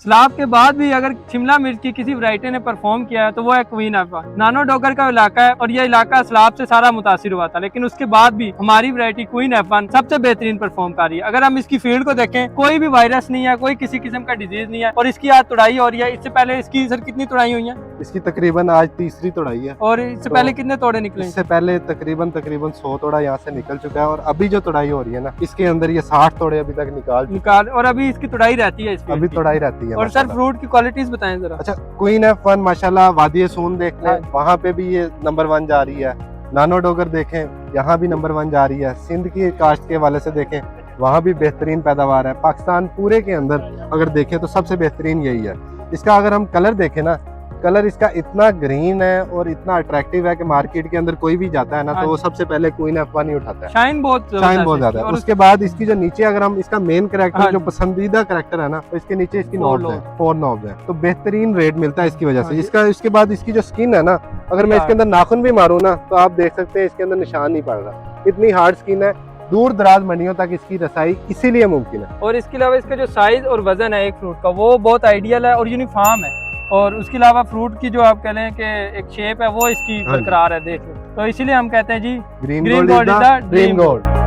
सलाब के बाद भी अगर शिमला मिर्च की किसी वैरायटी ने परफॉर्म किया है तो वो है क्वीन एफ1। नानो डोगर का इलाका है और ये इलाका सलाब से सारा मुतासिर हुआ था, लेकिन उसके बाद भी हमारी वैरायटी क्वीन एफ1 सबसे बेहतरीन परफॉर्म कर रही है। अगर हम इसकी फील्ड को देखें, कोई भी वायरस नहीं है, कोई किसी किस्म का डिजीज नहीं है और इसकी आज तुड़ाई हो रही है। इससे पहले इसकी सर कितनी तुड़ाई हुई है? इसकी तकरीबन आज तीसरी तोड़ाई है। और इससे पहले कितने तोड़े निकले? इससे पहले तकरीबन 100 तोड़ा यहाँ से निकल चुका है और अभी जो तोड़ाई हो रही है ना, इसके अंदर ये 60 तोड़े अभी तक निकाल और अभी इसकी तुड़ाई रहती है, अभी तोड़ाई रहती है। और सर फ्रूट की क्वालिटीज बताएं जरा। अच्छा, क्वीन एफ1 माशाल्लाह वादी सून देख लें, वहाँ पे भी ये नंबर 1 जा रही है। नानो डोगर देखें, यहाँ भी नंबर 1 जा रही है। सिंध की काश्त के हवाले से देखें, वहाँ भी बेहतरीन पैदावार है। पाकिस्तान पूरे के अंदर अगर देखें तो सबसे बेहतरीन यही है। इसका अगर हम कलर देखें ना, कलर इसका इतना ग्रीन है और इतना अट्रैक्टिव है कि मार्केट के अंदर कोई भी जाता है ना तो वो सबसे पहले क्वीन एफ1 ही उठाता है। शाइन बहुत ज्यादा है। उसके बाद इसकी जो नीचे अगर हम इसका मेन कैरेक्टर जो पसंदीदा कैरेक्टर है ना, तो इसके नीचे इसकी नॉब्स है, 4 नॉब्स है, तो बेहतरीन रेट मिलता है इसकी वजह से। इसके बाद इसकी जो स्किन है ना, अगर मैं इसके अंदर नाखून भी मारूं ना तो आप देख सकते हैं इसके अंदर निशान नहीं पड़ रहा। इतनी हार्ड स्किन है, दूर दराज मंडियों तक इसकी रसाई इसीलिए मुमकिन है। और इसके अलावा इसका जो साइज और वजन है एक फ्रूट का, वो बहुत आइडियल है और यूनिफॉर्म है। और उसके अलावा फ्रूट की जो आप कह लें कि एक शेप है वो इसकी बरकरार है, देख लो। तो इसीलिए हम कहते हैं जी, green gold is the dream gold.